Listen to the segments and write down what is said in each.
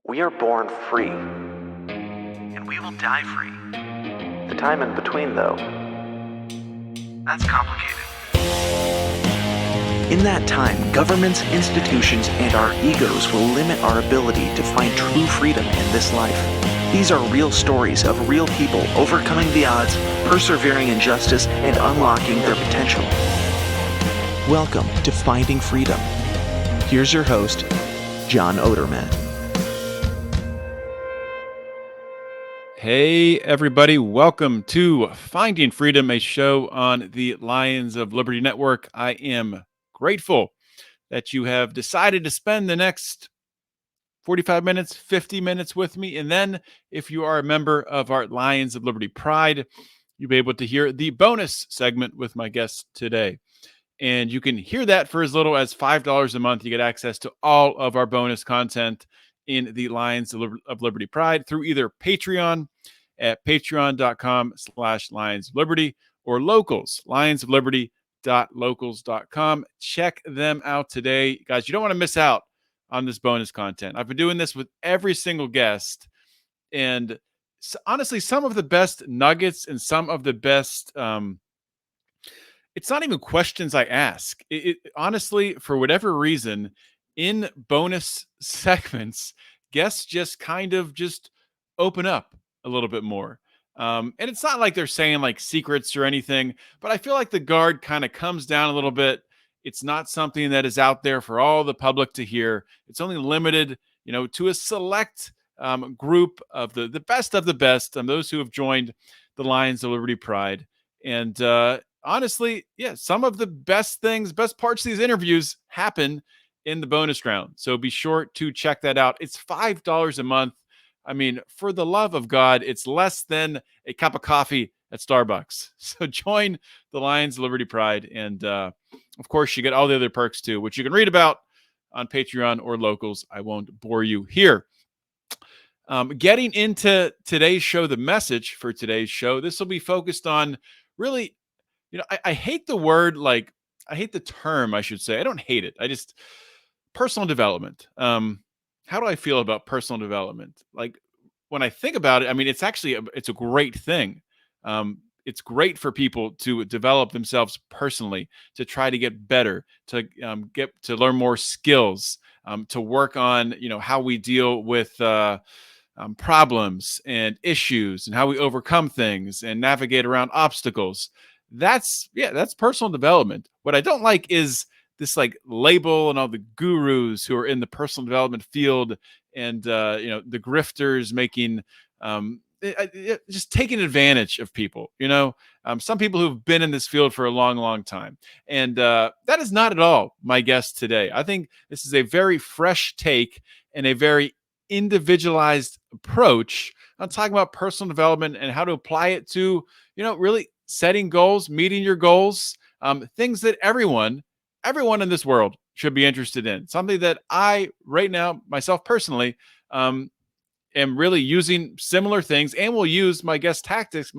We are born free. And we will die free. The time in between, though, that's complicated. In that time, governments, institutions, and our egos will limit our ability to find true freedom in this life. These are real stories of real people overcoming the odds, persevering in justice, and unlocking their potential. Welcome to Finding Freedom. Here's your host, John Odermatt. Hey, everybody. Welcome to Finding Freedom, a show on the Lions of Liberty Network. I am grateful that you have decided to spend the next 45 minutes, 50 minutes with me. And then if you are a member of our Lions of Liberty Pride, you'll be able to hear the bonus segment with my guest today. And you can hear that for as little as $5 a month. You get access to all of our bonus content in the Lions of Liberty Pride through either Patreon at patreon.com/Lions of Liberty or Locals, lionsofliberty.locals.com. Check them out today. Guys, you don't want to miss out on this bonus content. I've been doing this with every single guest, and honestly, some of the best nuggets and some of the best it's not even questions I ask. Honestly, for whatever reason, in bonus segments, guests just kind of just open up a little bit more. And it's not like they're saying like secrets or anything, but I feel like the guard kind of comes down a little bit. It's not something that is out there for all the public to hear. It's only limited, to a select group of the best of the best, those who have joined the Lions of Liberty Pride. And honestly, some of the best parts of these interviews happen in the bonus round. So be sure to check that out. It's $5 a month. I mean, for the love of God, it's less than a cup of coffee at Starbucks. So join the Lions of Liberty Pride. And of course, you get all the other perks too, which you can read about on Patreon or Locals. I won't bore you here. Getting into today's show, the message for today's show, this will be focused on really, I hate the word, I hate the term, I should say. I don't hate it. Personal development. How do I feel about personal development? When I think about it, it's actually, it's a great thing. It's great for people to develop themselves personally, to try to get better, to learn more skills, to work on, how we deal with problems and issues and how we overcome things and navigate around obstacles. That's personal development. What I don't like is this label and all the gurus who are in the personal development field and the grifters making just taking advantage of people. Some people who've been in this field for a long time, and that is not at all my guest today. I think this is a very fresh take and a very individualized approach on talking about personal development and how to apply it to really setting goals, meeting your goals, things that everyone in this world should be interested in. Something that I, right now, myself personally, am really using similar things, and will use my guest tactics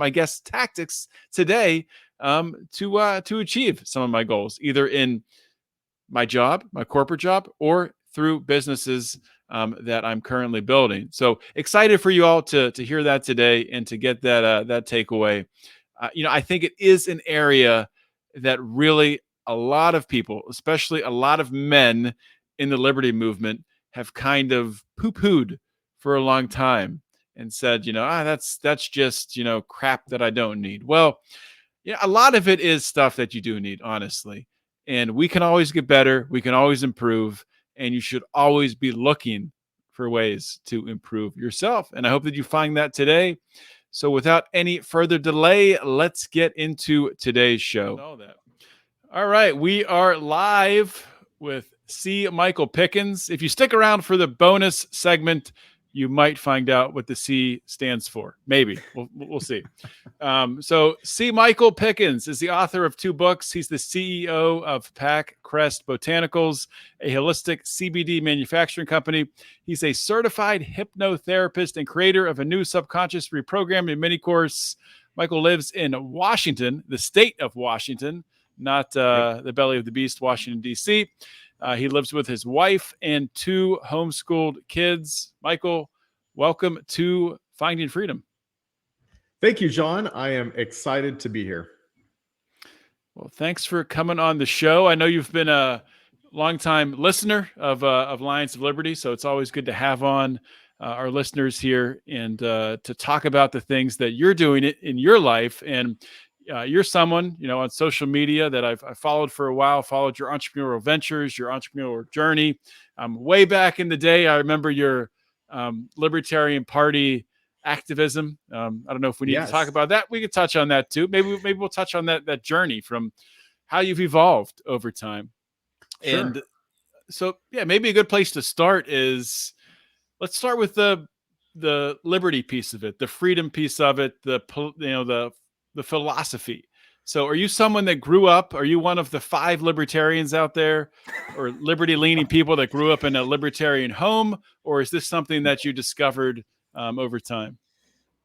today to achieve some of my goals, either in my job, my corporate job, or through businesses that I'm currently building. So excited for you all to hear that today and to get that takeaway. I think it is an area that really a lot of people, especially a lot of men in the liberty movement, have kind of poo-pooed for a long time and said, that's just, crap that I don't need. Well, a lot of it is stuff that you do need, honestly. And we can always get better. We can always improve. And you should always be looking for ways to improve yourself. And I hope that you find that today. So without any further delay, let's get into today's show. All right, we are live with C. Michael Pickens. If you stick around for the bonus segment, you might find out what the C stands for. Maybe. We'll see. So C. Michael Pickens is the author of 2 books. He's the CEO of Pac Crest Botanicals, a holistic CBD manufacturing company. He's a certified hypnotherapist and creator of a new Subconscious Reprogramming Mini-Course. Michael lives in Washington, the state of Washington, not the belly of the beast, Washington, D.C. He lives with his wife and 2 homeschooled kids. Micheal, welcome to Finding Freedom. Thank you, John. I am excited to be here. Well, thanks for coming on the show. I know you've been a longtime listener of Lions of Liberty, so it's always good to have on our listeners here and to talk about the things that you're doing in your life. And you're someone, on social media that I've followed for a while, followed your entrepreneurial ventures, your entrepreneurial journey. Way back in the day, I remember your Libertarian Party activism. I don't know if we need to talk about that. We could touch on that too. Maybe we'll touch on that journey from how you've evolved over time. Sure. And so, yeah, maybe a good place to start is, let's start with the liberty piece of it, the freedom piece of it, the philosophy. So are you someone that grew up, are you one of the 5 libertarians out there, or liberty leaning people that grew up in a libertarian home? Or is this something that you discovered over time?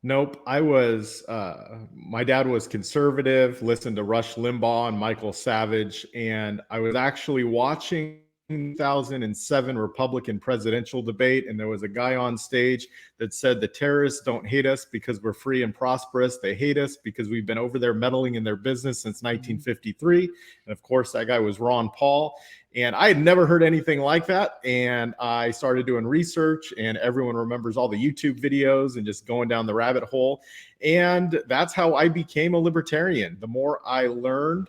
Nope. My dad was conservative, listened to Rush Limbaugh and Michael Savage. And I was actually watching 2007 Republican presidential debate, and there was a guy on stage that said the terrorists don't hate us because we're free and prosperous. They hate us because we've been over there meddling in their business since 1953. And of course, that guy was Ron Paul. And I had never heard anything like that. And I started doing research, and everyone remembers all the YouTube videos and just going down the rabbit hole. And that's how I became a libertarian. The more I learned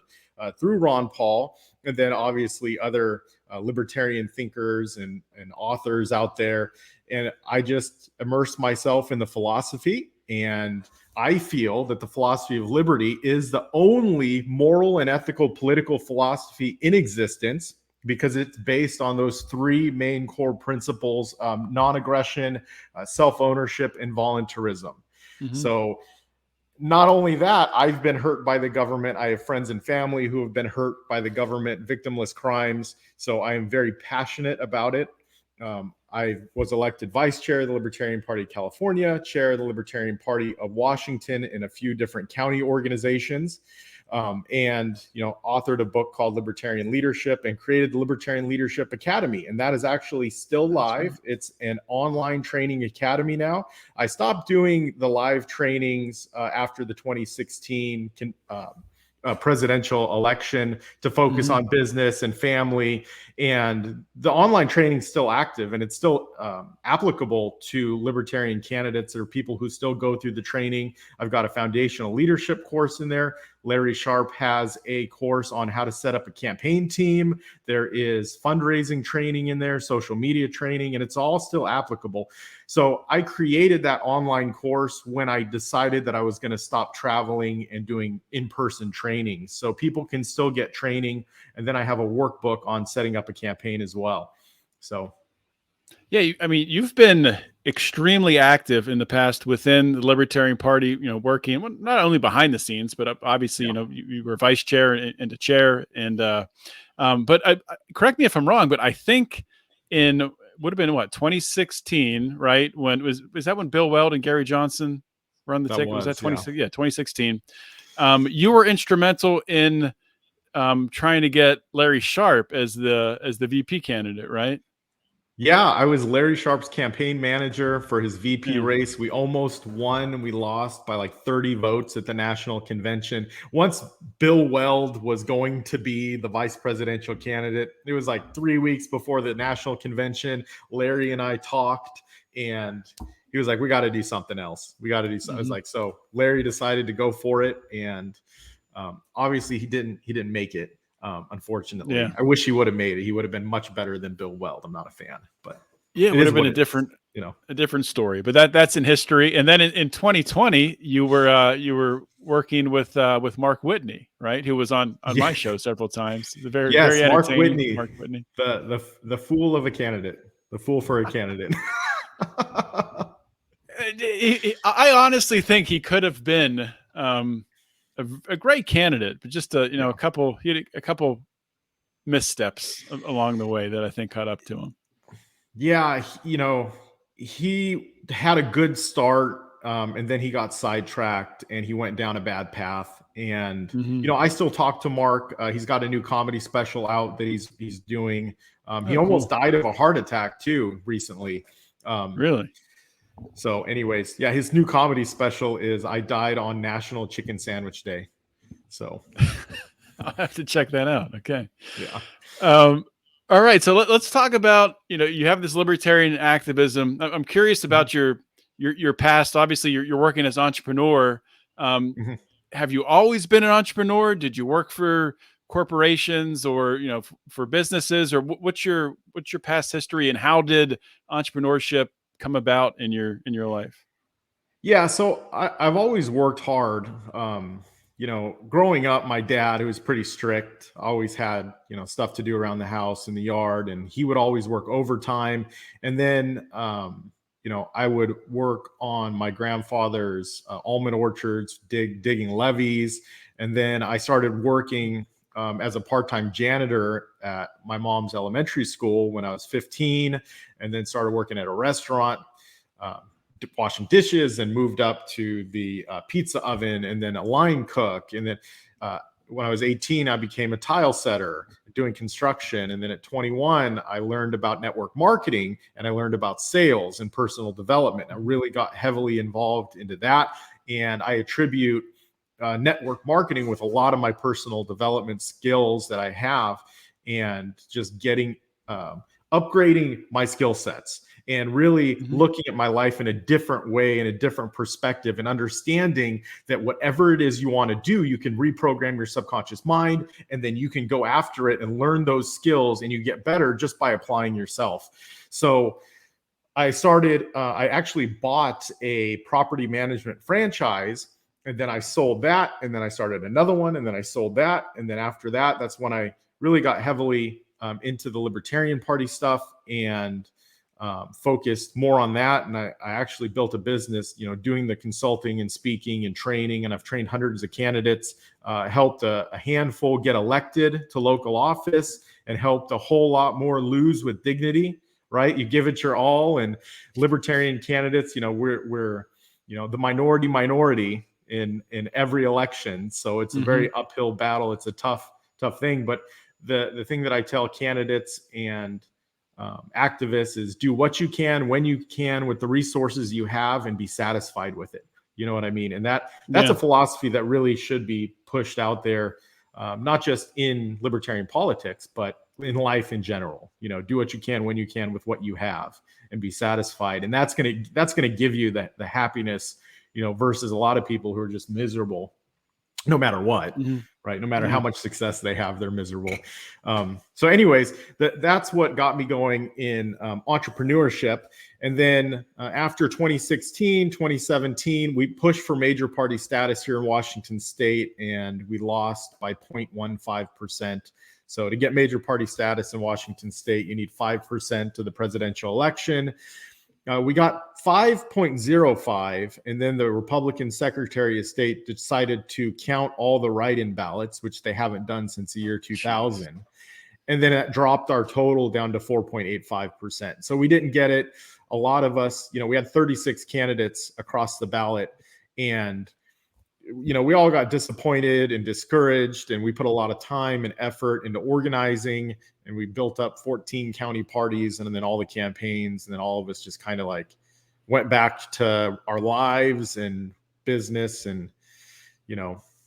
through Ron Paul, and then obviously other libertarian thinkers and authors out there. And I just immersed myself in the philosophy. And I feel that the philosophy of liberty is the only moral and ethical political philosophy in existence, because it's based on those 3 main core principles: non-aggression, self-ownership, and voluntarism. Mm-hmm. So not only that, I've been hurt by the government. I have friends and family who have been hurt by the government, victimless crimes. So I am very passionate about it. I was elected vice chair of the Libertarian Party of California, chair of the Libertarian Party of Washington, in a few different county organizations. And authored a book called Libertarian Leadership, and created the Libertarian Leadership Academy. And that is actually still live. Right. It's an online training academy now. I stopped doing the live trainings after the 2016 presidential election to focus on business and family. And the online training is still active, and it's still applicable to libertarian candidates or people who still go through the training. I've got a foundational leadership course in there. Larry Sharp has a course on how to set up a campaign team. There is fundraising training in there, social media training, and it's all still applicable. So I created that online course when I decided that I was going to stop traveling and doing in-person training, so people can still get training. And then I have a workbook on setting up a campaign as well. So yeah, I mean, you've been extremely active in the past within the Libertarian Party, working not only behind the scenes, but obviously, you were vice chair and a chair. And but correct me if I'm wrong, but I think would have been 2016, right? Was that when Bill Weld and Gary Johnson were on the ticket? Was that 2016? You were instrumental in trying to get Larry Sharp as the VP candidate, right? Yeah, I was Larry Sharp's campaign manager for his VP race. We almost won, and we lost by like 30 votes at the national convention. Once Bill Weld was going to be the vice presidential candidate, it was like 3 weeks before the national convention. Larry and I talked, and he was like, we got to do something else. We got to do something. I was like, so Larry decided to go for it. And obviously he didn't make it. Unfortunately, I wish he would have made it. He would have been much better than Bill Weld. I'm not a fan, but it would have been a different story. But that's in history. And then in 2020, you were working with Mark Whitney, right? Who was on my show several times. Very Mark entertaining. Mark Whitney, the fool of a candidate, the fool for a candidate. I honestly think he could have been a great candidate, but just he had a couple missteps along the way that I think caught up to him. Yeah, he had a good start, and then he got sidetracked and he went down a bad path. And Mhm. I still talk to Mark. He's got a new comedy special out that he's doing. He Oh, almost cool. died of a heart attack too recently. Um, Really? so, anyways, yeah, his new comedy special is "I Died on National Chicken Sandwich Day." So, I'll have to check that out. Okay. yeah. Um, all right. So let's talk about, you have this libertarian activism. I'm curious Mhm. about your past. Obviously, you're working as an entrepreneur. Um, Mhm. have you always been an entrepreneur? Did you work for corporations or, for businesses, or what's your past history, and how did entrepreneurship come about in your life? Yeah, so I've always worked hard. Growing up, my dad, who was pretty strict, always had, stuff to do around the house in the yard, and he would always work overtime. And then, I would work on my grandfather's almond orchards, digging levees. And then I started working as a part-time janitor at my mom's elementary school when I was 15, and then started working at a restaurant. Um, Washing dishes, and moved up to the pizza oven, and then a line cook. And then when I was 18, I became a tile setter doing construction. And then at 21, I learned about network marketing, and I learned about sales and personal development. I really got heavily involved into that. And I attribute network marketing with a lot of my personal development skills that I have, and just getting upgrading my skill sets, and really Mhm. looking at my life in a different way, in a different perspective, and understanding that whatever it is you want to do, you can reprogram your subconscious mind, and then you can go after it and learn those skills, and you get better just by applying yourself. So I actually bought a property management franchise, and then I sold that, and then I started another one, and then I sold that. And then after that, that's when I really got heavily into the Libertarian Party stuff, and focused more on that. And I actually built a business, doing the consulting and speaking and training. And I've trained hundreds of candidates, helped a handful get elected to local office, and helped a whole lot more lose with dignity. Right? You give it your all. And libertarian candidates, we're the minority in every election. So it's a Mhm. very uphill battle. It's a tough thing. But the thing that I tell candidates and activists is, do what you can when you can with the resources you have, and be satisfied with it. You know what I mean? And that's a Yeah. philosophy that really should be pushed out there, not just in libertarian politics, but in life in general. Do what you can when you can with what you have, and be satisfied. And that's gonna give you the happiness, versus a lot of people who are just miserable no matter what. Mhm. Right? No matter how Yeah. much success they have, they're miserable. So anyways, that's what got me going in entrepreneurship. And then after 2016, 2017, we pushed for major party status here in Washington state, and we lost by 0.15%. So to get major party status in Washington state, you need 5% to the presidential election. We got 5.05, and then the Republican Secretary of State decided to count all the write-in ballots, which they haven't done since the year Jeez. 2000. And then it dropped our total down to 4.85%. So we didn't get it. A lot of us, we had 36 candidates across the ballot, and we all got disappointed and discouraged, and we put a lot of time and effort into organizing, and we built up 14 county parties, and then all the campaigns, and then all of us just kind of like went back to our lives and business and,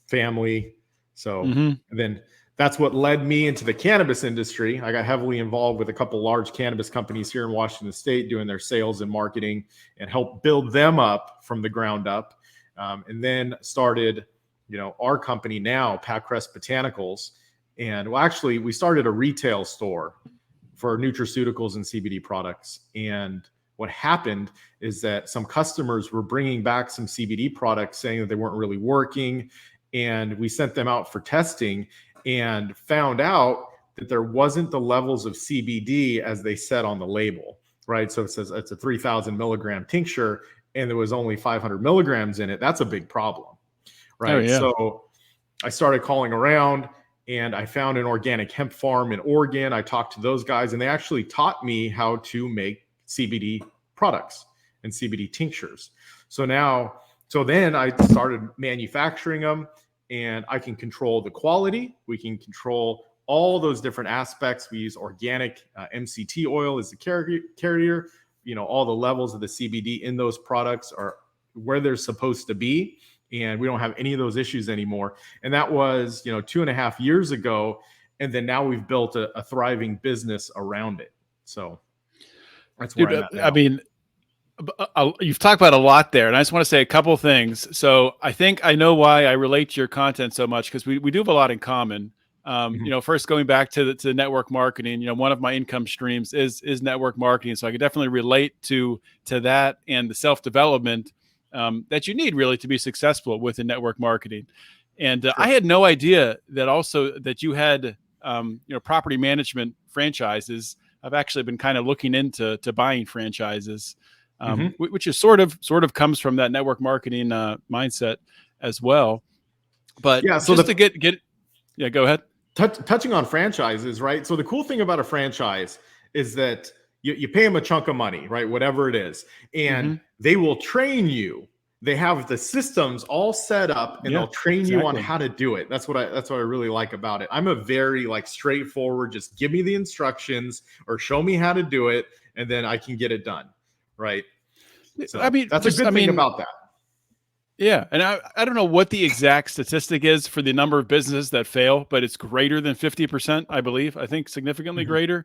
family. So, Mhm. and then that's what led me into the cannabis industry. I got heavily involved with a couple large cannabis companies here in Washington state, doing their sales and marketing, and helped build them up from the ground up. And then started, our company now, Pac Crest Botanicals. And well, actually, we started a retail store for nutraceuticals and CBD products. And what happened is that some customers were bringing back some CBD products, saying that they weren't really working. And we sent them out for testing, and found out that there wasn't the levels of CBD as they said on the label, right? So it says it's a 3,000 milligram tincture, and there was only 500 milligrams in it. That's a big problem, Oh, right? yeah. So I started calling around, and I found an organic hemp farm in Oregon. I talked to those guys, and they actually taught me how to make CBD products and CBD tinctures. So then I started manufacturing them, and I can control the quality. We can control all those different aspects. We use organic MCT oil as the carrier. All the levels of the CBD in those products are where they're supposed to be. And we don't have any of those issues anymore. And that was, 2.5 years ago. And then now we've built a thriving business around it. So that's where I'm at now. I mean, you've talked about a lot there, and I just want to say a couple of things. So I think I know why I relate to your content so much, because we do have a lot in common. First going back to the network marketing, one of my income streams is network marketing. So I could definitely relate to that and the self-development that you need really to be successful within network marketing. And Sure. I had no idea that you had, property management franchises. I've actually been kind of looking into buying franchises, which is sort of comes from that network marketing mindset as well. But yeah, so just to get, go ahead. Touching on franchises, right? So the cool thing about a franchise is that you pay them a chunk of money, right? Whatever it is, and they will train you. They have the systems all set up, and they'll train you on how to do it. That's what I really like about it. I'm a very straightforward, just give me the instructions or show me how to do it, and then I can get it done, right? So I mean, that's a good thing about that. Yeah. And I don't know what the exact statistic is for the number of businesses that fail, but it's greater than 50%, I believe. I think significantly greater.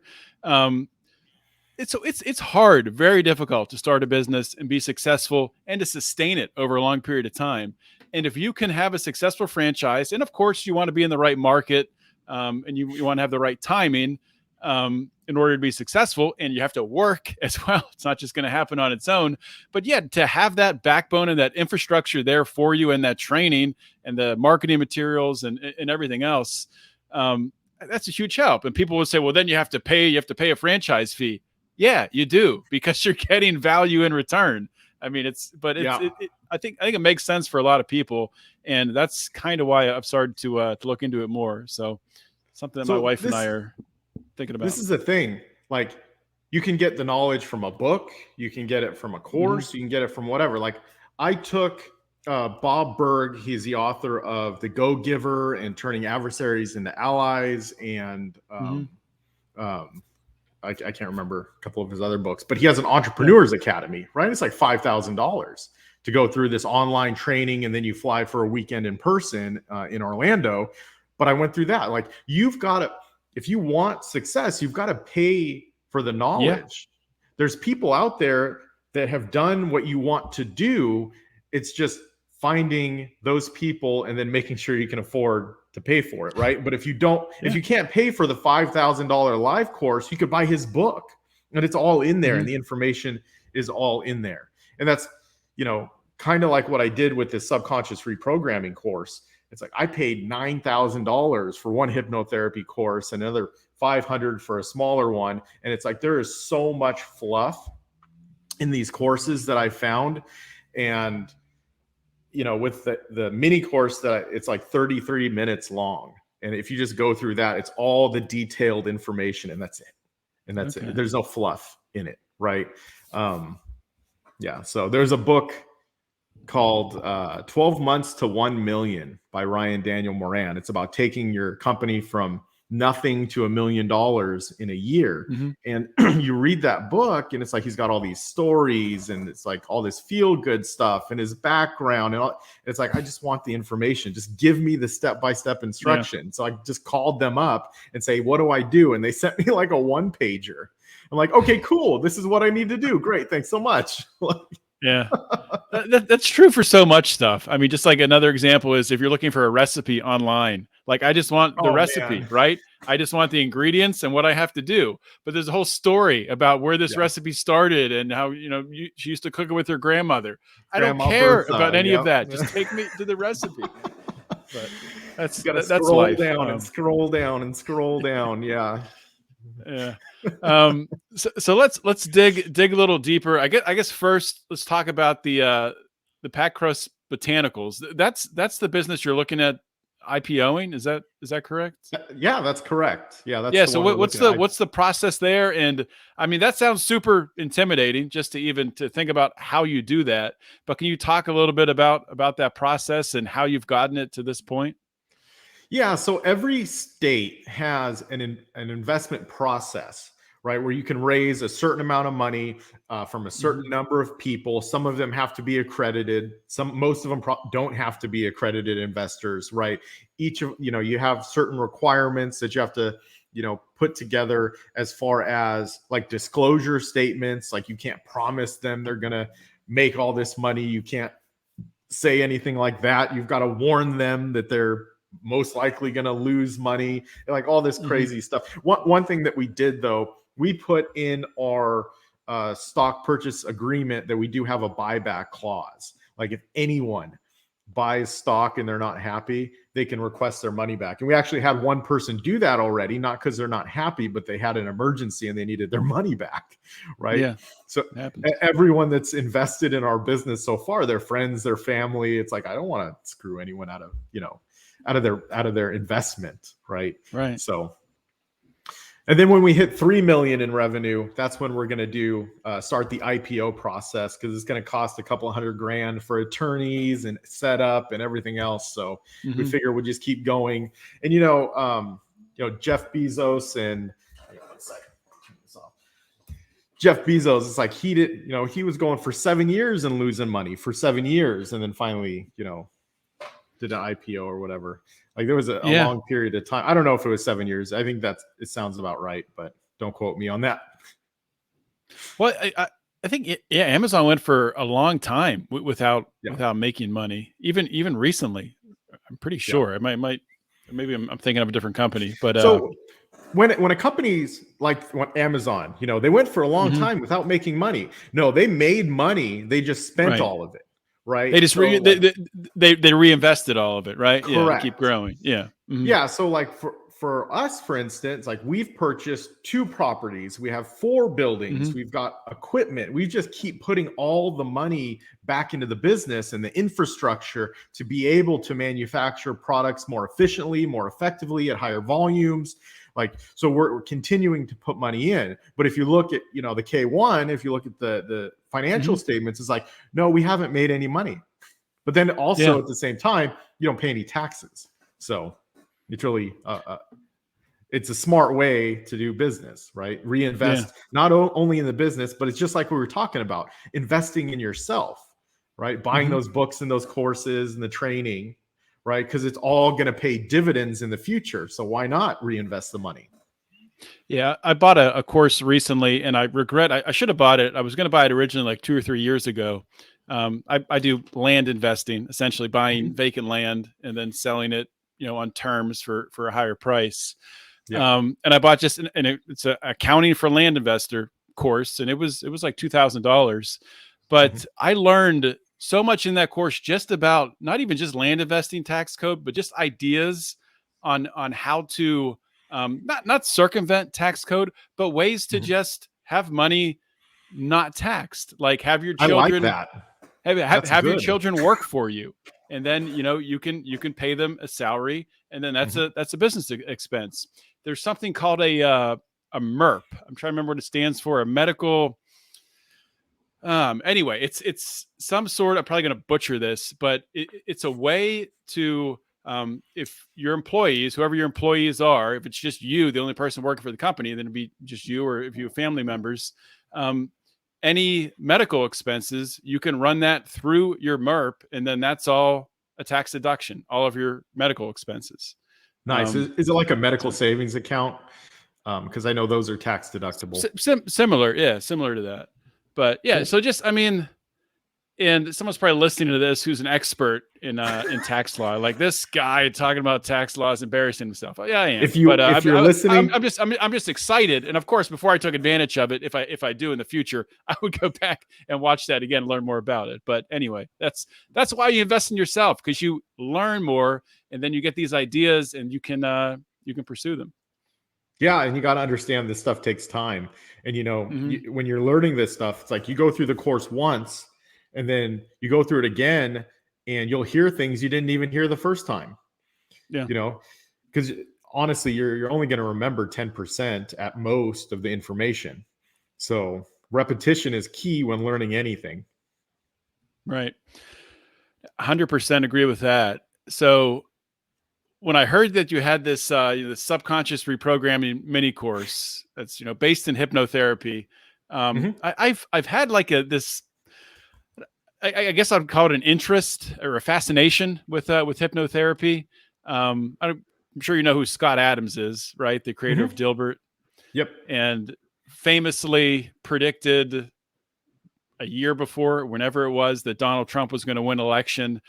It's hard, very difficult to start a business and be successful and to sustain it over a long period of time. And if you can have a successful franchise, and of course you want to be in the right market, and you want to have the right timing, in order to be successful, and you have to work as well. It's not just going to happen on its own, but to have that backbone and that infrastructure there for you, and that training and the marketing materials and everything else, that's a huge help. And people will say, well, then you have to pay a franchise fee. Yeah, you do, because you're getting value in return. I mean, I think it makes sense for a lot of people, and that's kind of why I've started to look into it more. So something that my wife and I are thinking about. This is the thing. You can get the knowledge from a book, you can get it from a course, you can get it from whatever. I took Bob Berg. He's the author of The Go-Giver and Turning Adversaries into Allies, and I can't remember a couple of his other books, but he has an Entrepreneurs Academy, right? It's like $5,000 to go through this online training, and then you fly for a weekend in person in Orlando. But I went through that. You've got to, if you want success, you've got to pay for the knowledge. There's people out there that have done what you want to do. It's just finding those people and then making sure you can afford to pay for it, right? But if you don't, if you can't pay for the $5,000 live course, you could buy his book, and it's all in there, and the information is all in there. And that's, kind of like what I did with this subconscious reprogramming course. It's I paid $9,000 for one hypnotherapy course, and another $500 for a smaller one. And it's there is so much fluff in these courses that I found. And with the mini course it's 33 minutes long. And if you just go through that, it's all the detailed information, and that's it. And that's it. There's no fluff in it. Right. So there's a book called 12 Months to 1 Million by Ryan Daniel Moran. It's about taking your company from nothing to $1 million in a year. And you read that book, and it's he's got all these stories, and it's all this feel good stuff and his background, and it's I just want the information. Just give me the step-by-step instruction. So I just called them up and say, what do I do? And they sent me a 1-pager. I'm okay, cool. This is what I need to do. Great. Thanks so much. Yeah, that's true for so much stuff. I mean, just another example is if you're looking for a recipe online, I just want the recipe, right? I just want the ingredients and what I have to do. But there's a whole story about where this recipe started and how, she used to cook it with her grandmother. I don't care about any of that. Just take me to the recipe. But that's scroll life. Down and scroll down and scroll down. Yeah. Yeah. So let's dig a little deeper. I guess first let's talk about the Pac Crest Botanicals. That's the business you're looking at IPOing. Is that correct? Yeah, that's correct. Yeah, that's Yeah. the So one we're what's looking at. what's the process there? And I mean, that sounds super intimidating just to even to think about how you do that. But can you talk a little bit about that process and how you've gotten it to this point? Yeah, so every state has an investment process, right, where you can raise a certain amount of money from a certain number of people. Some of them have to be accredited. Most of them don't have to be accredited investors, right? Each of you have certain requirements that you have to put together as far as like disclosure statements. Like you can't promise them they're gonna make all this money. You can't say anything like that. You've got to warn them that they're most likely going to lose money, like all this crazy stuff. One thing that we did though, we put in our stock purchase agreement that we do have a buyback clause. Like if anyone buys stock and they're not happy, they can request their money back. And we actually had one person do that already, not because they're not happy, but they had an emergency and they needed their money back, right? Yeah. So everyone that's invested in our business so far, their friends, their family, it's like, I don't want to screw anyone out of their investment, right? Right. So, and then when we hit 3 million in revenue, that's when we're going to start the IPO process, because it's going to cost a couple $100,000 for attorneys and setup and everything else. So we figure we'll just keep going. And Jeff Bezos and Jeff Bezos, it's like he was going for 7 years and losing money for 7 years, and then finally did an IPO or whatever. Like there was a long period of time. I don't know if it was 7 years. I think it sounds about right, but don't quote me on that. Well, I think Amazon went for a long time without making money. Even recently, I'm pretty sure. It might maybe I'm thinking of a different company, but so when a company's like Amazon, they went for a long time without making money. No, they made money. They just spent all of it. Right. They just they reinvested all of it, right? Correct. Yeah, to keep growing. Yeah. Yeah. So like for us, for instance, like we've purchased 2 properties. We have 4 buildings. We've got equipment. We just keep putting all the money back into the business and the infrastructure to be able to manufacture products more efficiently, more effectively at higher volumes. Like, so we're continuing to put money in. But if you look at, the K1, if you look at the financial statements, it's like, no, we haven't made any money. But then also at the same time, you don't pay any taxes. So it's really, it's a smart way to do business, right? Reinvest not only in the business, but it's just like we were talking about, investing in yourself, right? Buying those books and those courses and the training, right? Because it's all going to pay dividends in the future. So why not reinvest the money? Yeah, I bought a course recently, and I regret I should have bought it. I was going to buy it originally like 2 or 3 years ago. I do land investing, essentially buying vacant land and then selling it, on terms for a higher price. And I bought it's an accounting for land investor course, and it was like $2,000. But I learned so much in that course just about not even just land investing tax code, but just ideas on how to not circumvent tax code, but ways to just have money not taxed. Like have your children, I like that. have your children work for you, and then you can pay them a salary, and then that's a business expense. There's something called a MERP. I'm trying to remember what it stands for. A medical. Anyway, it's some sort. I'm probably going to butcher this, but it's a way to. If your employees, whoever your employees are, if it's just you, the only person working for the company, then it'd be just you, or if you have family members, any medical expenses, you can run that through your MERP, and then that's all a tax deduction, all of your medical expenses. Nice. Is it like a medical savings account? Because I know those are tax deductible. Similar to that. But yeah, so just, and someone's probably listening to this who's an expert in tax law. Like this guy talking about tax law is embarrassing himself. Yeah, I am. If you're listening, I'm just excited. And of course, before I took advantage of it, if I do in the future, I would go back and watch that again, learn more about it. But anyway, that's why you invest in yourself, because you learn more, and then you get these ideas, and you can pursue them. Yeah, and you got to understand this stuff takes time. And when you're learning this stuff, it's like you go through the course once, and then you go through it again, and you'll hear things you didn't even hear the first time. Yeah. Because honestly, you're only going to remember 10% at most of the information. So repetition is key when learning anything. Right. 100% agree with that. So when I heard that you had this the subconscious reprogramming mini course that's based in hypnotherapy, I've had like this. I guess I'd call it an interest or a fascination with hypnotherapy. I'm sure you know who Scott Adams is, right? The creator of Dilbert. Yep. And famously predicted a year before, whenever it was, that Donald Trump was going to win the election,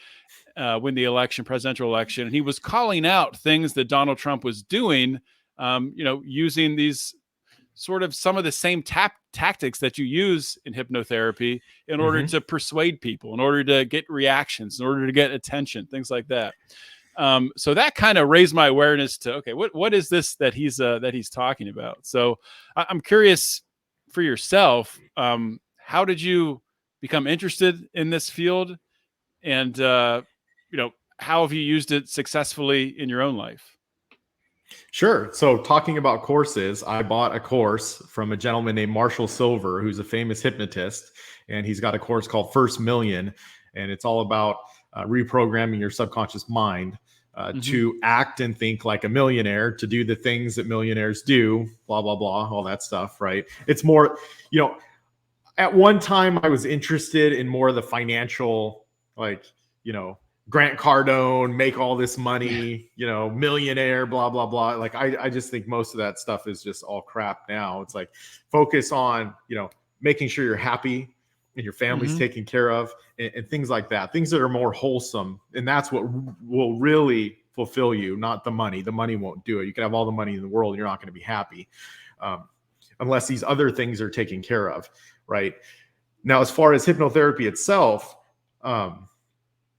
presidential election. And he was calling out things that Donald Trump was doing, using these sort of some of the same tactics that you use in hypnotherapy in order to persuade people, in order to get reactions, in order to get attention, things like that. So that kind of raised my awareness to, okay, what is this that he's talking about? So I'm curious for yourself, how did you become interested in this field? And, how have you used it successfully in your own life? Sure. So talking about courses, I bought a course from a gentleman named Marshall Silver, who's a famous hypnotist, and he's got a course called First Million, and it's all about reprogramming your subconscious mind to act and think like a millionaire, to do the things that millionaires do, blah, blah, blah, all that stuff, right? It's more, at one time I was interested in more of the financial, Grant Cardone, make all this money, millionaire, blah, blah, blah. Like, I just think most of that stuff is just all crap now. It's like, focus on, making sure you're happy and your family's taken care of and things like that. Things that are more wholesome. And that's what will really fulfill you, not the money. The money won't do it. You can have all the money in the world. You're not going to be happy unless these other things are taken care of, right? Now, as far as hypnotherapy itself,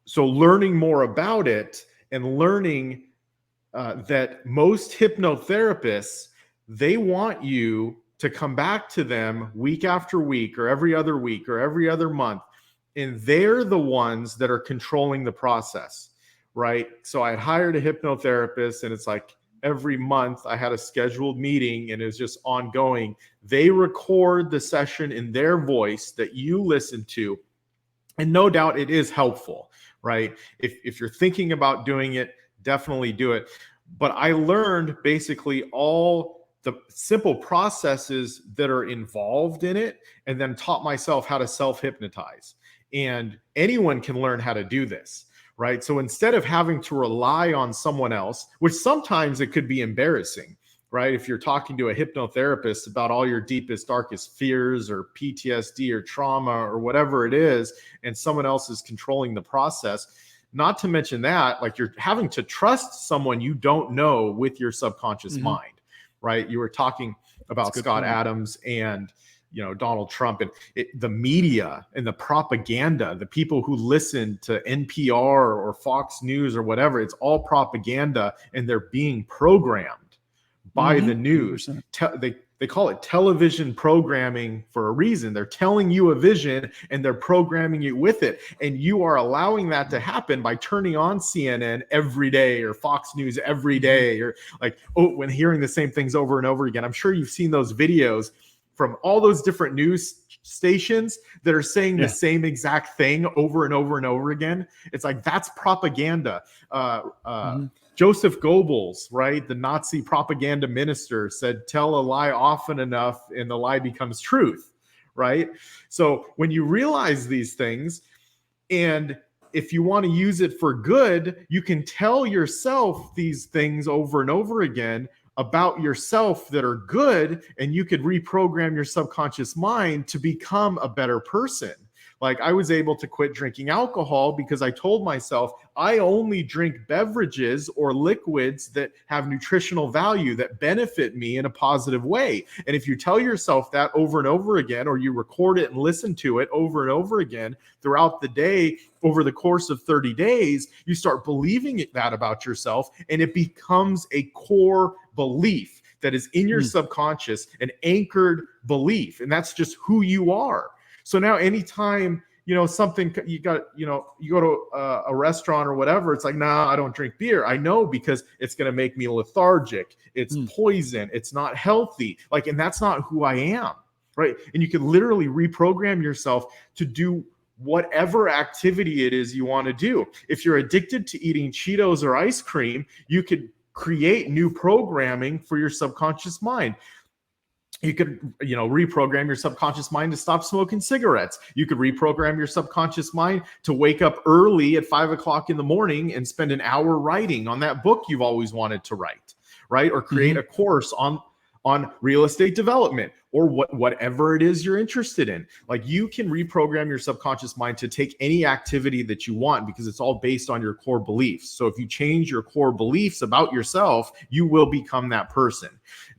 so learning more about it and learning that most hypnotherapists, they want you to come back to them week after week or every other week or every other month. And they're the ones that are controlling the process, right? So I had hired a hypnotherapist, and it's like every month I had a scheduled meeting, and it was just ongoing. They record the session in their voice that you listen to. And no doubt it is helpful, right? If you're thinking about doing it, definitely do it. But I learned basically all the simple processes that are involved in it, and then taught myself how to self-hypnotize. And anyone can learn how to do this, right? So instead of having to rely on someone else, which sometimes it could be embarrassing, right? If you're talking to a hypnotherapist about all your deepest, darkest fears or PTSD or trauma or whatever it is, and someone else is controlling the process, not to mention that, like, you're having to trust someone you don't know with your subconscious mind, right? You were talking about Scott Adams and, Donald Trump, and the media and the propaganda, the people who listen to NPR or Fox News or whatever, it's all propaganda, and they're being programmed by the news. They call it television programming for a reason. They're telling you a vision and they're programming you with it. And you are allowing that to happen by turning on CNN every day or Fox News every day, or when hearing the same things over and over again. I'm sure you've seen those videos from all those different news stations that are saying the same exact thing over and over and over again. It's like, that's propaganda. Joseph Goebbels, right, the Nazi propaganda minister, said, tell a lie often enough and the lie becomes truth, right? So when you realize these things, and if you want to use it for good, you can tell yourself these things over and over again about yourself that are good, and you could reprogram your subconscious mind to become a better person. Like, I was able to quit drinking alcohol because I told myself I only drink beverages or liquids that have nutritional value, that benefit me in a positive way. And if you tell yourself that over and over again, or you record it and listen to it over and over again throughout the day, over the course of 30 days, you start believing that about yourself, and it becomes a core belief that is in your subconscious, an anchored belief. And that's just who you are. So now anytime something you got, you go to a restaurant or whatever. It's like, nah, I don't drink beer. I know, because it's going to make me lethargic. It's poison. It's not healthy. Like, and that's not who I am. Right. And you can literally reprogram yourself to do whatever activity it is you want to do. If you're addicted to eating Cheetos or ice cream, you could create new programming for your subconscious mind. You could, reprogram your subconscious mind to stop smoking cigarettes. You could reprogram your subconscious mind to wake up early at 5 o'clock in the morning and spend an hour writing on that book you've always wanted to write, right? Or create a course on real estate development, or whatever it is you're interested in. Like, you can reprogram your subconscious mind to take any activity that you want, because it's all based on your core beliefs. So if you change your core beliefs about yourself, you will become that person.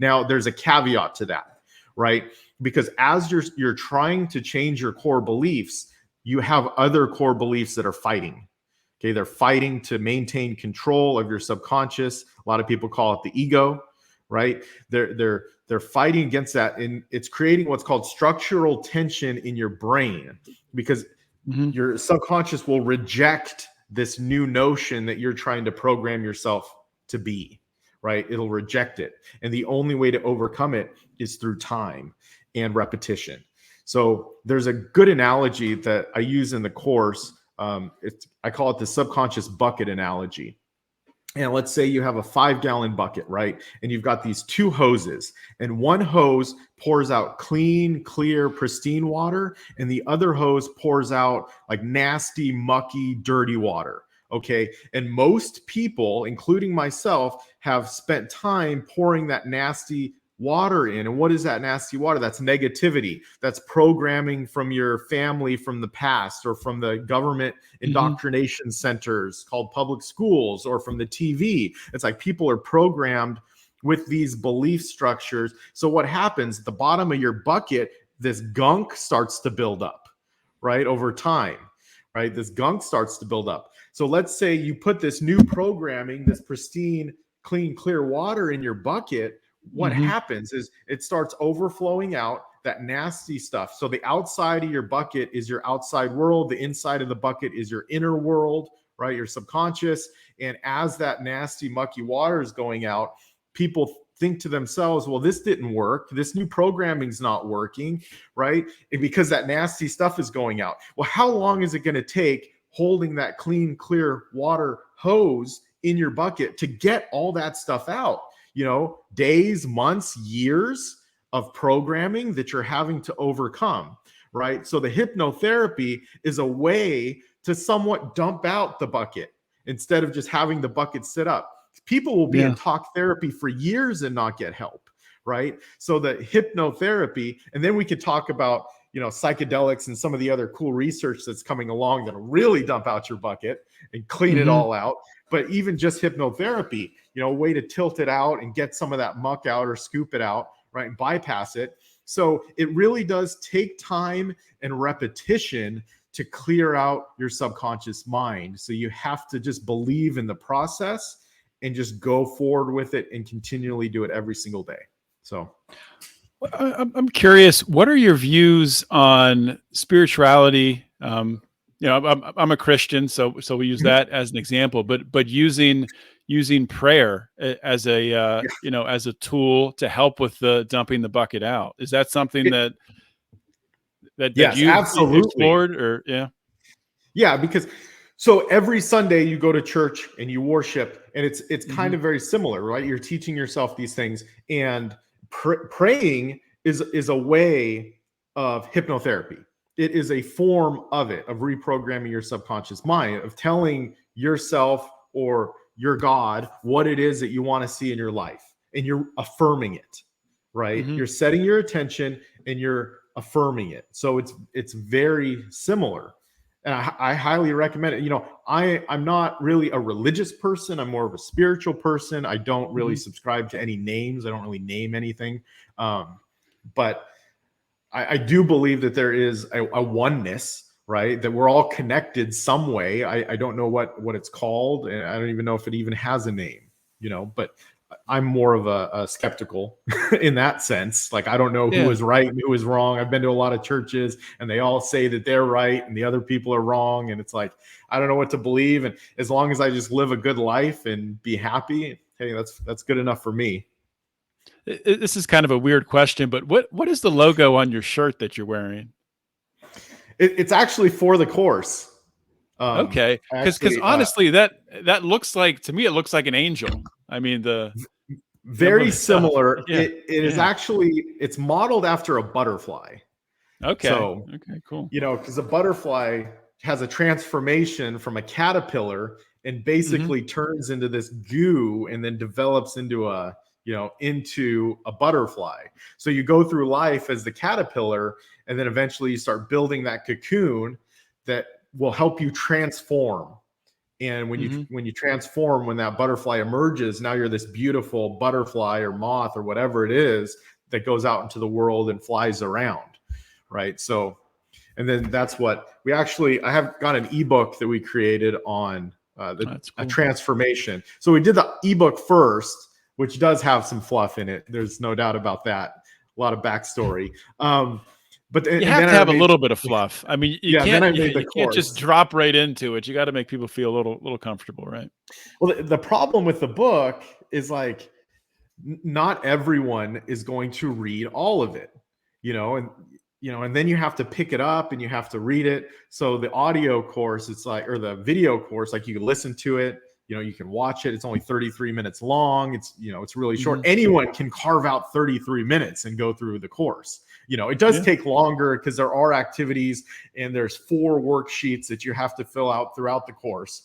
Now, there's a caveat to that, right? Because as you're trying to change your core beliefs, you have other core beliefs that are fighting. Okay, they're fighting to maintain control of your subconscious. A lot of people call it the ego, right? They're fighting against that, and it's creating what's called structural tension in your brain, because your subconscious will reject this new notion that you're trying to program yourself to be, right? It'll reject it. And the only way to overcome it is through time and repetition. So there's a good analogy that I use in the course. I call it the subconscious bucket analogy. And let's say you have a 5-gallon bucket, right? And you've got these 2 hoses, and one hose pours out clean, clear, pristine water, and the other hose pours out like nasty, mucky, dirty water. Okay. And most people, including myself, have spent time pouring that nasty water in. And what is that nasty water? That's negativity. That's programming from your family from the past, or from the government indoctrination centers called public schools, or from the TV. It's like people are programmed with these belief structures. So what happens at the bottom of your bucket, this gunk starts to build up, right? Over time, right? This gunk starts to build up. So let's say you put this new programming, this pristine, clean, clear water in your bucket. What happens is it starts overflowing out that nasty stuff. So the outside of your bucket is your outside world. The inside of the bucket is your inner world, right? Your subconscious. And as that nasty, mucky water is going out, people think to themselves, well, this didn't work. This new programming's not working, right? And because that nasty stuff is going out. Well, how long is it going to take holding that clean, clear water hose in your bucket to get all that stuff out? Days, months, years of programming that you're having to overcome, right? So the hypnotherapy is a way to somewhat dump out the bucket instead of just having the bucket sit up. People will be in talk therapy for years and not get help, right? So the hypnotherapy, and then we could talk about, psychedelics and some of the other cool research that's coming along that'll really dump out your bucket and clean it all out. But even just hypnotherapy, a way to tilt it out and get some of that muck out or scoop it out, right? And bypass it. So it really does take time and repetition to clear out your subconscious mind. So you have to just believe in the process and just go forward with it and continually do it every single day. So I'm curious, what are your views on spirituality? I'm a Christian, so we use that as an example, but using prayer as a as a tool to help with the dumping the bucket out. Is that something that yes, you absolutely explored, or yeah, because so every Sunday you go to church and you worship, and it's kind of very similar, right? You're teaching yourself these things, and praying is a way of hypnotherapy. It is a form of it, of reprogramming your subconscious mind, of telling yourself or your God what it is that you want to see in your life, and you're affirming it, right? You're setting your attention and you're affirming it. So it's very similar. And I highly recommend it. I'm not really a religious person. I'm more of a spiritual person. I don't really subscribe to any names. I don't really name anything. But I do believe that there is a oneness, right? That we're all connected some way. I don't know what it's called. And I don't even know if it even has a name, but I'm more of a skeptical in that sense. Like, I don't know who Yeah. is right and who is wrong. I've been to a lot of churches and they all say that they're right and the other people are wrong. And it's like, I don't know what to believe. And as long as I just live a good life and be happy, hey, that's good enough for me. This is kind of a weird question, but what is the logo on your shirt that you're wearing? It's actually for the course. Okay, because Actually, honestly, that looks like, to me, it looks like an angel. I mean, very stuff. similar. Yeah. It is actually, it's modeled after a butterfly. Okay. So, okay, cool. because a butterfly has a transformation from a caterpillar and basically turns into this goo and then develops into into a butterfly. So you go through life as the caterpillar, and then eventually you start building that cocoon that will help you transform. And when you transform, when that butterfly emerges, now you're this beautiful butterfly or moth or whatever it is that goes out into the world and flies around, right? So, and then that's what I have got an ebook that we created on a transformation. So we did the ebook first, which does have some fluff in it. There's no doubt about that. A lot of backstory. But you have to have a little bit of fluff. I mean, you can't just drop right into it. You got to make people feel a little comfortable, right? Well, the problem with the book is, like, not everyone is going to read all of it, and then you have to pick it up and you have to read it. So the audio course, it's like, or the video course, like, you can listen to it, you can watch it. It's only 33 minutes long. It's, it's really short. Anyone can carve out 33 minutes and go through the course. It does take longer because there are activities and there's 4 worksheets that you have to fill out throughout the course.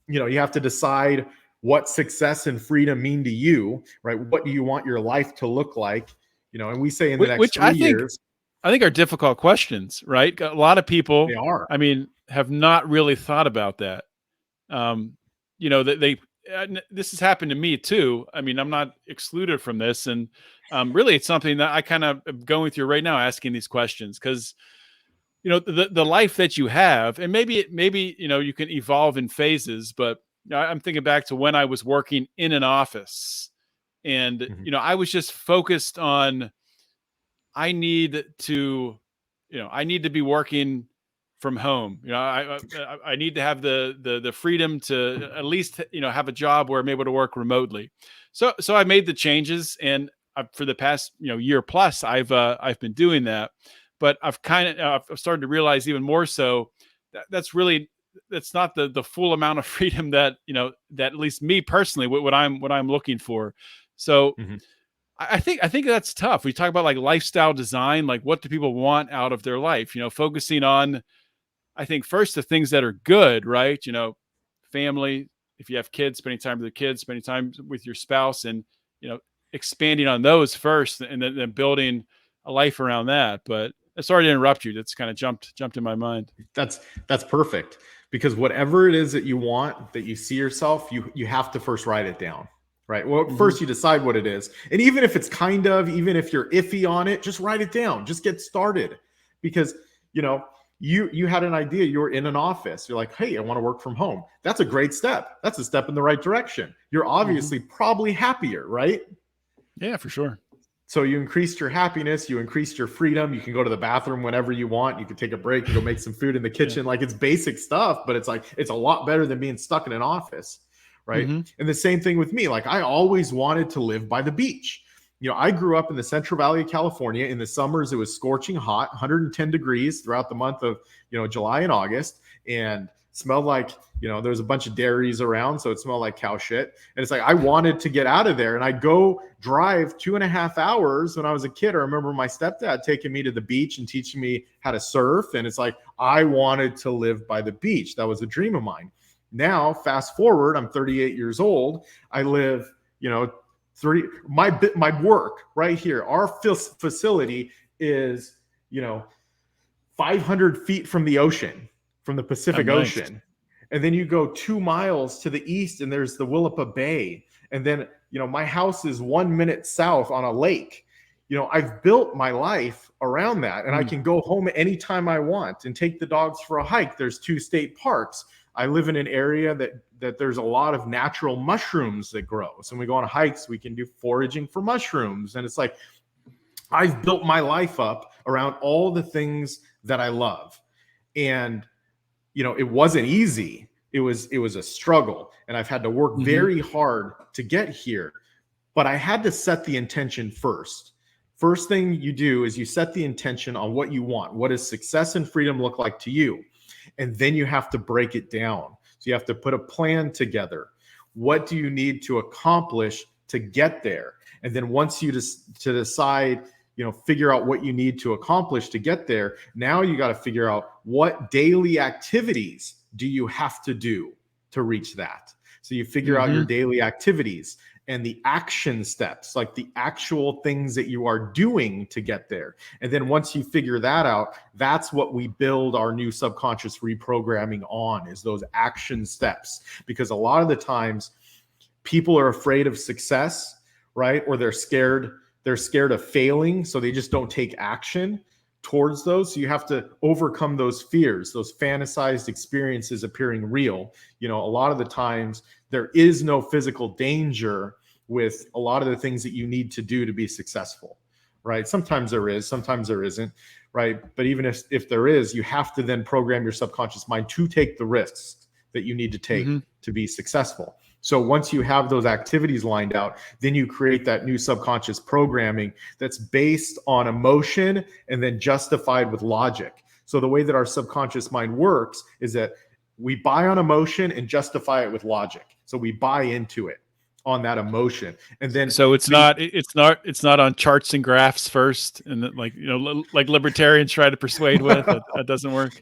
You have to decide what success and freedom mean to you, right? What do you want your life to look like? And we say in the next 3 years. I think are difficult questions, right? A lot of people, they are. I mean, have not really thought about that. This has happened to me too. I mean, I'm not excluded from this. And really, it's something that I kind of am going through right now, asking these questions, because, the life that you have, and maybe, you can evolve in phases, but I'm thinking back to when I was working in an office and, I was just focused on, I need to be working from home. I need to have the freedom to at least, have a job where I'm able to work remotely. So I made the changes, and for the past, year plus, I've been doing that, but I've started to realize even more so that's not the full amount of freedom that, that at least me personally, what I'm looking for. So I think that's tough. We talk about, like, lifestyle design, like, what do people want out of their life? Focusing on, I think, first, the things that are good, right? Family, if you have kids, spending time with the kids, spending time with your spouse, and, expanding on those first, and then building a life around that. But sorry to interrupt you. That's kind of jumped in my mind. That's perfect, because whatever it is that you want, that you see yourself, you have to first write it down. Right. Well, first you decide what it is. And even if it's even if you're iffy on it, just write it down. Just get started. Because, you had an idea, you were in an office. You're like, hey, I want to work from home. That's a great step. That's a step in the right direction. You're obviously probably happier, right? Yeah, for sure. So you increased your happiness, you increased your freedom. You can go to the bathroom whenever you want. You can take a break, you go make some food in the kitchen. Like, it's basic stuff, but it's a lot better than being stuck in an office. Right. And the same thing with me. Like, I always wanted to live by the beach. I grew up in the Central Valley of California. In the summers, it was scorching hot, 110 degrees throughout the month of, July and August, and smelled like, there was a bunch of dairies around. So it smelled like cow shit. And it's like, I wanted to get out of there, and I'd go drive 2.5 hours. When I was a kid, I remember my stepdad taking me to the beach and teaching me how to surf. And it's like, I wanted to live by the beach. That was a dream of mine. Now, fast forward, I'm 38 years old. I live, my work right here. Our facility is, 500 feet from the ocean, from the Pacific Ocean. And then you go 2 miles to the east and there's the Willapa Bay. And then, my house is 1 minute south on a lake. I've built my life around that, and I can go home anytime I want and take the dogs for a hike. There's 2 state parks. I live in an area that there's a lot of natural mushrooms that grow. So when we go on hikes, we can do foraging for mushrooms. And it's like, I've built my life up around all the things that I love. And, it wasn't easy. It was a struggle. And I've had to work very hard to get here. But I had to set the intention first. First thing you do is you set the intention on what you want. What does success and freedom look like to you? And then you have to break it down. So you have to put a plan together. What do you need to accomplish to get there? And then once you decide, figure out what you need to accomplish to get there, now you got to figure out what daily activities do you have to do to reach that. So you figure out your daily activities and the action steps, like the actual things that you are doing to get there. And then once you figure that out, that's what we build our new subconscious reprogramming on, is those action steps. Because a lot of the times people are afraid of success, right? Or they're scared of failing, so they just don't take action towards those. So you have to overcome those fears, those fantasized experiences appearing real. A lot of the times there is no physical danger with a lot of the things that you need to do to be successful, right? Sometimes there is, sometimes there isn't, right? But even if there is, you have to then program your subconscious mind to take the risks that you need to take to be successful. So once you have those activities lined out, then you create that new subconscious programming that's based on emotion and then justified with logic. So the way that our subconscious mind works is that we buy on emotion and justify it with logic. So we buy into it on that emotion. And then so it's not on charts and graphs first, and then, like libertarians try to persuade with that doesn't work.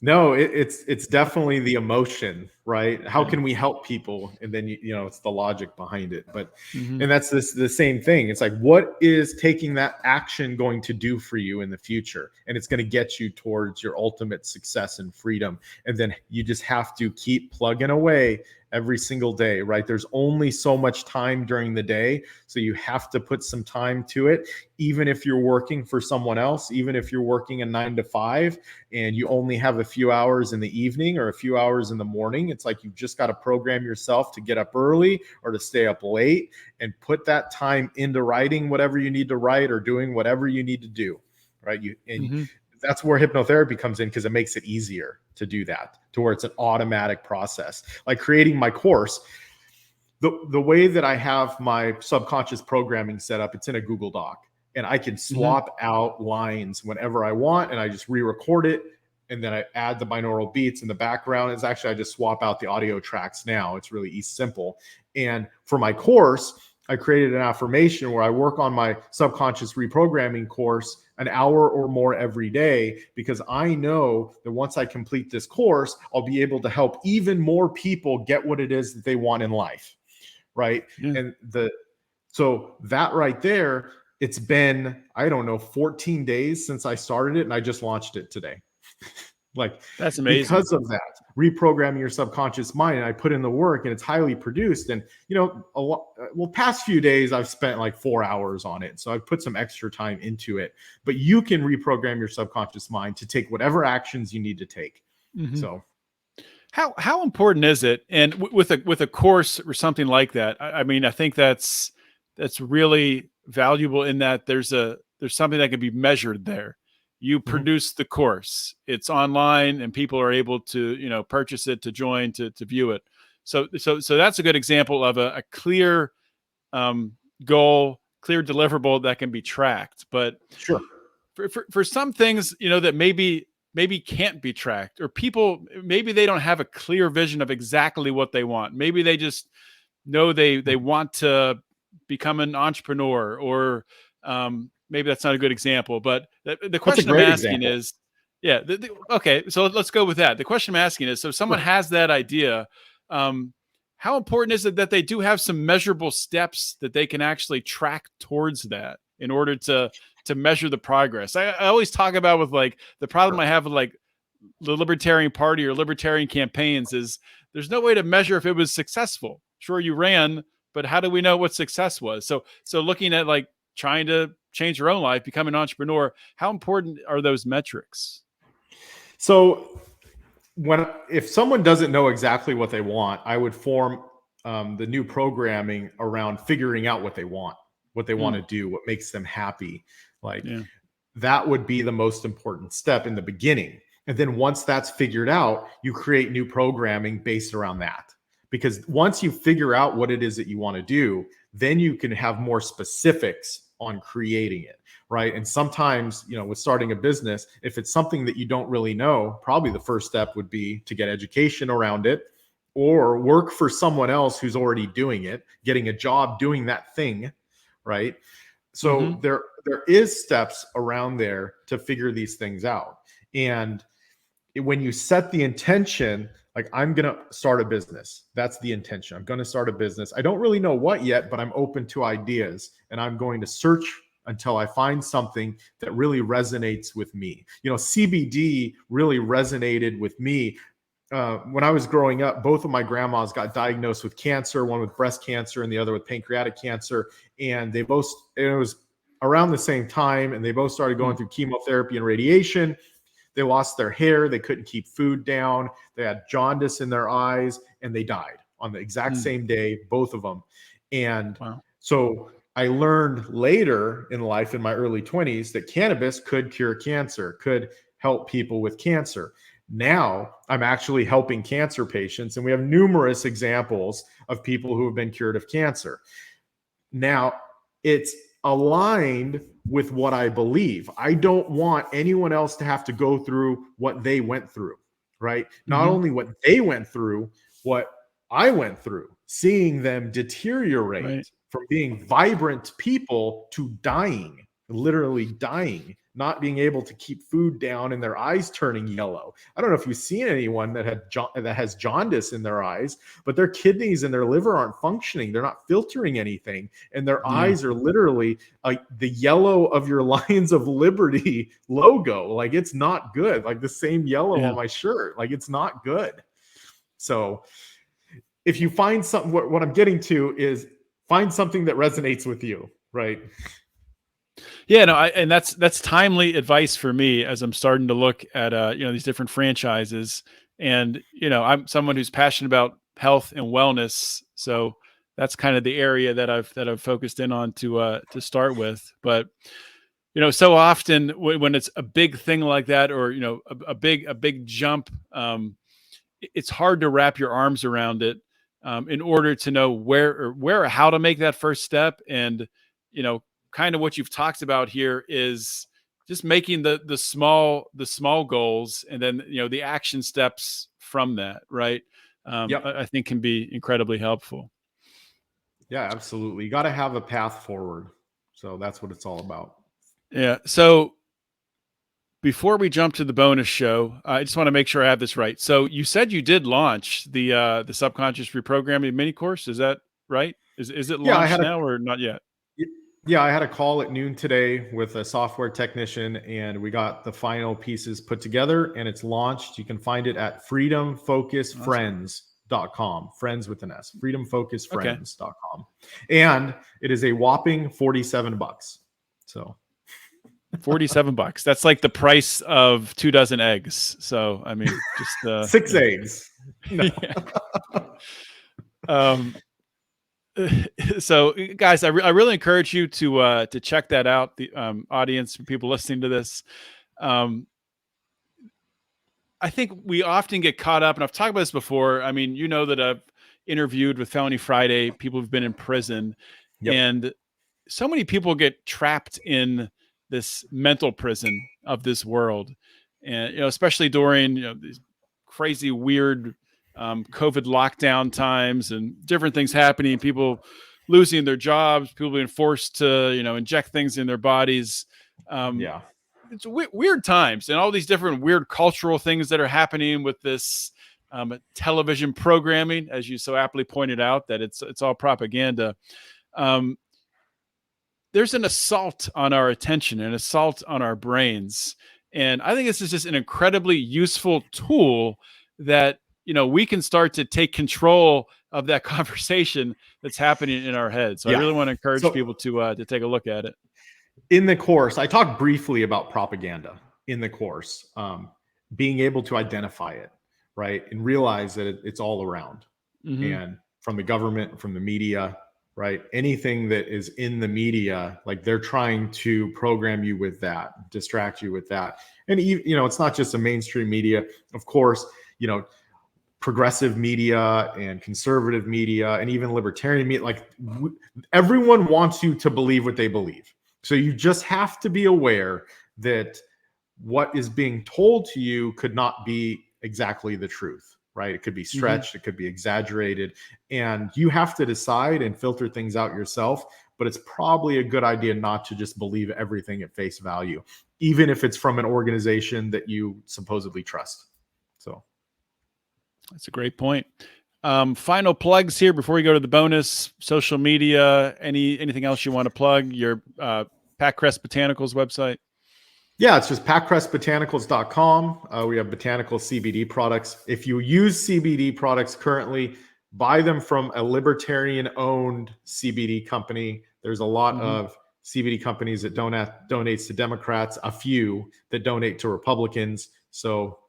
No, it's definitely the emotion, right? How can we help people? And then it's the logic behind it. But and that's the same thing. It's like, what is taking that action going to do for you in the future? And it's going to get you towards your ultimate success and freedom. And then you just have to keep plugging away every single day, right? There's only so much time during the day. So you have to put some time to it. Even if you're working for someone else, even if you're working a 9 to 5 and you only have a few hours in the evening or a few hours in the morning, it's like you've just got to program yourself to get up early or to stay up late and put that time into writing whatever you need to write or doing whatever you need to do, right? That's where hypnotherapy comes in, because it makes it easier to do that, to where it's an automatic process. Like creating my course, the way that I have my subconscious programming set up, it's in a Google Doc, and I can swap out lines whenever I want, and I just re-record it, and then I add the binaural beats in the background. It's actually, I just swap out the audio tracks now. It's really simple. And for my course, I created an affirmation where I work on my subconscious reprogramming course an hour or more every day, because I know that once I complete this course, I'll be able to help even more people get what it is that they want in life, right? And so that right there, it's been, 14 days since I started it, and I just launched it today. Like, that's amazing. Because of that, reprogramming your subconscious mind, and I put in the work, and it's highly produced. And past few days I've spent like 4 hours on it, so I've put some extra time into it. But you can reprogram your subconscious mind to take whatever actions you need to take. So how important is it? And with a course or something like that, I mean, I think that's really valuable in that there's something that can be measured there. You produce the course, it's online, and people are able to, purchase it, to join, to view it. So that's a good example of a clear goal, clear deliverable that can be tracked. But sure, for some things, that maybe can't be tracked, or people, maybe they don't have a clear vision of exactly what they want. Maybe they just know they want to become an entrepreneur, or maybe that's not a good example, but the question I'm asking is, okay, so let's go with that. The question I'm asking is, so someone has that idea, how important is it that they do have some measurable steps that they can actually track towards that in order to measure the progress? I always talk about with like the problem I have with like the Libertarian Party or libertarian campaigns is there's no way to measure if it was successful. Sure, you ran, but how do we know what success was? So looking at like trying to change your own life, become an entrepreneur, how important are those metrics? So if someone doesn't know exactly what they want, I would form the new programming around figuring out what they want to do, what makes them happy. Like that would be the most important step in the beginning. And then once that's figured out, you create new programming based around that. Because once you figure out what it is that you want to do, then you can have more specifics on creating it, right? And sometimes, with starting a business, if it's something that you don't really know, probably the first step would be to get education around it or work for someone else who's already doing it, getting a job doing that thing, right? So there is steps around there to figure these things out. And when you set the intention, like I'm going to start a business, that's the intention. I'm going to start a business. I don't really know what yet, but I'm open to ideas, and I'm going to search until I find something that really resonates with me. CBD really resonated with me. When I was growing up, both of my grandmas got diagnosed with cancer, one with breast cancer and the other with pancreatic cancer. And it was around the same time, and they both started going through chemotherapy and radiation. They lost their hair. They couldn't keep food down. They had jaundice in their eyes, and they died on the exact same day, both of them. And so I learned later in life, in my early 20s, that cannabis could cure cancer, could help people with cancer. Now I'm actually helping cancer patients, and we have numerous examples of people who have been cured of cancer. Now it's aligned with what I believe. I don't want anyone else to have to go through what they went through, right? Not only what they went through, what I went through, seeing them deteriorate from being vibrant people to dying, literally dying, not being able to keep food down and their eyes turning yellow. I don't know if you've seen anyone that has jaundice in their eyes, but their kidneys and their liver aren't functioning. They're not filtering anything. And their eyes are literally like the yellow of your Lions of Liberty logo. Like it's not good. Like the same yellow on my shirt. Like it's not good. So if you find something, what I'm getting to is find something that resonates with you, right? Yeah, no, and that's timely advice for me as I'm starting to look at these different franchises. And I'm someone who's passionate about health and wellness, so that's kind of the area that I've focused in on to start with. But so often when it's a big thing like that, or a big jump, it's hard to wrap your arms around it in order to know where or how to make that first step. And kind of what you've talked about here is just making the small goals, and then the action steps from that, right? I think can be incredibly helpful. Yeah, absolutely. You got to have a path forward. So that's what it's all about. Yeah. So before we jump to the bonus show, I just want to make sure I have this right. So you said you did launch the Subconscious Reprogramming Mini-Course. Is that right? Is it launched now or not yet? Yeah, I had a call at noon today with a software technician, and we got the final pieces put together, and it's launched. You can find it at freedomfocusfriends.com. Friends with an S. freedomfocusfriends.com. And it is a whopping $47. So $47. That's like the price of 2 dozen eggs. So I mean, just 6 eggs. No. So guys, I really encourage you to check that out. The audience, people listening to this, I think we often get caught up, and I've talked about this before. I mean, that I've interviewed with Felony Friday people who've been in prison, and so many people get trapped in this mental prison of this world, and especially during these crazy, weird COVID lockdown times and different things happening, people losing their jobs, people being forced to, inject things in their bodies. It's weird times, and all these different weird cultural things that are happening with this television programming, as you so aptly pointed out, that it's all propaganda. There's an assault on our attention, an assault on our brains. And I think this is just an incredibly useful tool that we can start to take control of that conversation that's happening in our heads. So I really want to encourage people to take a look at it. In the course, I talked briefly about propaganda in the course, being able to identify it, right? And realize that it's all around. Mhm. And from the government, from the media, right? Anything that is in the media, like they're trying to program you with that, distract you with that. And, it's not just the mainstream media. Of course, progressive media and conservative media and even libertarian media, like everyone wants you to believe what they believe. So you just have to be aware that what is being told to you could not be exactly the truth, right? It could be stretched, it could be exaggerated, and you have to decide and filter things out yourself. But it's probably a good idea not to just believe everything at face value, even if it's from an organization that you supposedly trust. So That's a great point. Final plugs here before we go to the bonus. Social media, anything else you want to plug? Your Pac Crest Botanicals website? Yeah, it's just packrestbotanicals.com. We have botanical CBD products. If you use CBD products currently, buy them from a libertarian-owned CBD company. There's a lot of CBD companies that donates to Democrats, a few that donate to Republicans. So,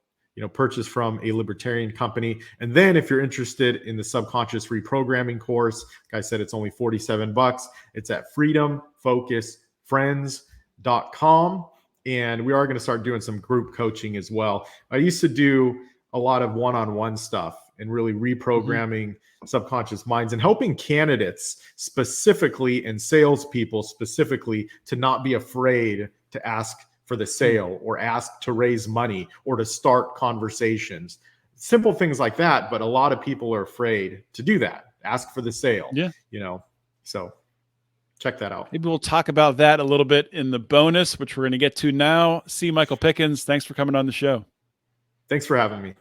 purchase from a libertarian company. And then if you're interested in the Subconscious Reprogramming course, like I said, it's only $47. It's at freedomfocusfriends.com. And we are going to start doing some group coaching as well. I used to do a lot of one-on-one stuff and really reprogramming subconscious minds and helping candidates specifically and salespeople specifically to not be afraid to ask for the sale or ask to raise money or to start conversations. Simple things like that, but a lot of people are afraid to do that. Ask for the sale. Yeah. So check that out. Maybe we'll talk about that a little bit in the bonus, which we're going to get to now. C. Micheal Pickens, thanks for coming on the show. Thanks for having me.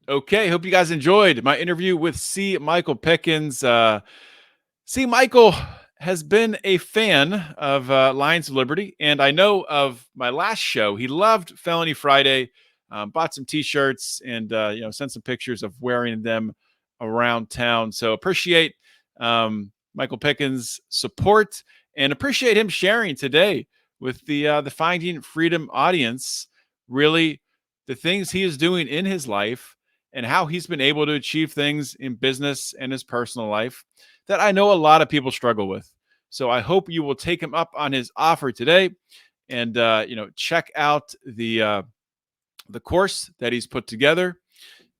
Okay, hope you guys enjoyed my interview with C. Micheal Pickens. C. Micheal has been a fan of Lions of Liberty, and I know of my last show. He loved Felony Friday, bought some T-shirts, and sent some pictures of wearing them around town. So appreciate Micheal Pickens' support and appreciate him sharing today with the Finding Freedom audience, really the things he is doing in his life and how he's been able to achieve things in business and his personal life that I know a lot of people struggle with. So I hope you will take him up on his offer today and check out the course that he's put together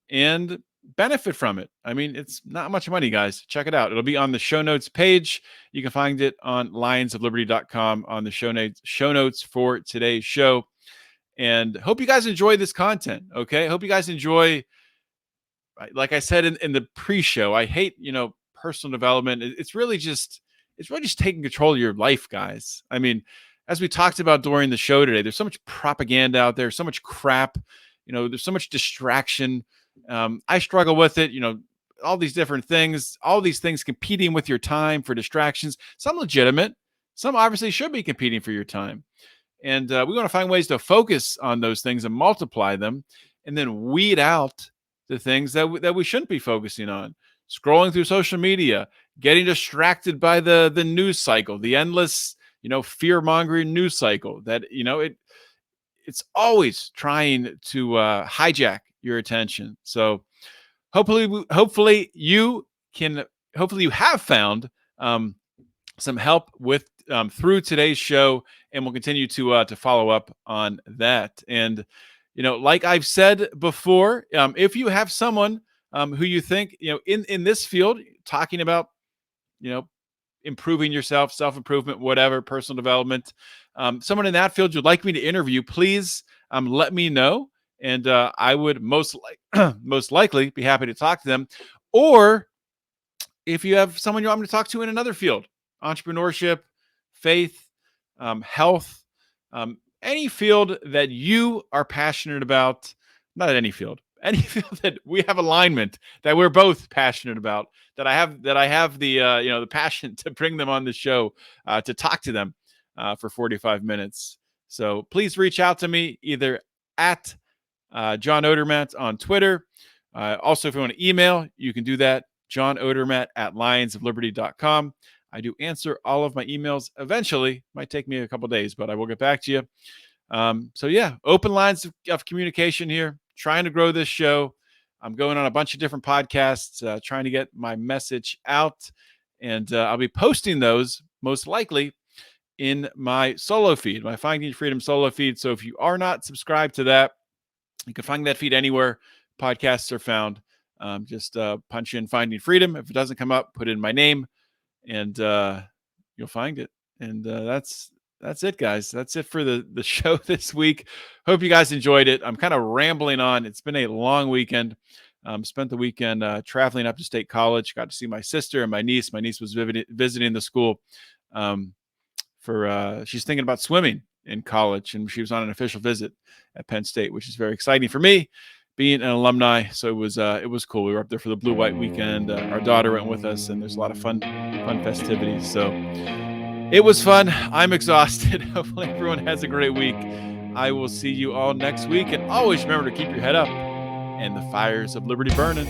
and benefit from it. I mean, it's not much money, guys. Check it out. It'll be on the show notes page. You can find it on lionsofliberty.com on the show notes for today's show. And hope you guys enjoy this content. Okay. Hope you guys enjoy, like I said in the pre-show, I hate, personal development. It's really just taking control of your life, guys. I mean, as we talked about during the show today, there's so much propaganda out there, so much crap, there's so much distraction. I struggle with it, all these different things, all these things competing with your time for distractions, some legitimate, some obviously should be competing for your time. And we want to find ways to focus on those things and multiply them and then weed out the things that we shouldn't be focusing on. Scrolling through social media, getting distracted by the news cycle, the endless, fear-mongering news cycle that, it's always trying to hijack your attention. So hopefully you have found some help with through today's show, and we'll continue to follow up on that. And like I've said before, if you have someone who you think in this field talking about improving yourself, self-improvement, whatever, personal development, someone in that field you'd like me to interview, please let me know. And I would most likely be happy to talk to them. Or if you have someone you want me to talk to in another field, entrepreneurship, faith, health, any field that you are passionate about, not any field that we have alignment, that we're both passionate about, that I have the the passion to bring them on the show, to talk to them for 45 minutes. So please reach out to me either at John Odermatt on Twitter. Also, if you want to email, you can do that, johnodermatt@lionsofliberty.com. I do answer all of my emails eventually. Might take me a couple days, but I will get back to you. So yeah, open lines of communication here, trying to grow this show. I'm going on a bunch of different podcasts, trying to get my message out. And I'll be posting those most likely in my solo feed, my Finding Freedom solo feed. So if you are not subscribed to that, you can find that feed anywhere podcasts are found. Just punch in Finding Freedom. If it doesn't come up, put in my name, and you'll find it. And that's it, guys. That's it for the show this week. Hope you guys enjoyed it. I'm kind of rambling on. It's been a long weekend. Spent the weekend traveling up to State College. Got to see my sister and my niece. My niece was visiting the school she's thinking about swimming in college, and she was on an official visit at Penn State, which is very exciting for me, being an alumni. So it was cool. We were up there for the Blue White weekend. Our daughter went with us, and there's a lot of fun festivities. So it was fun. I'm exhausted. Hopefully everyone has a great week. I will see you all next week, and always remember to keep your head up and the fires of liberty burning.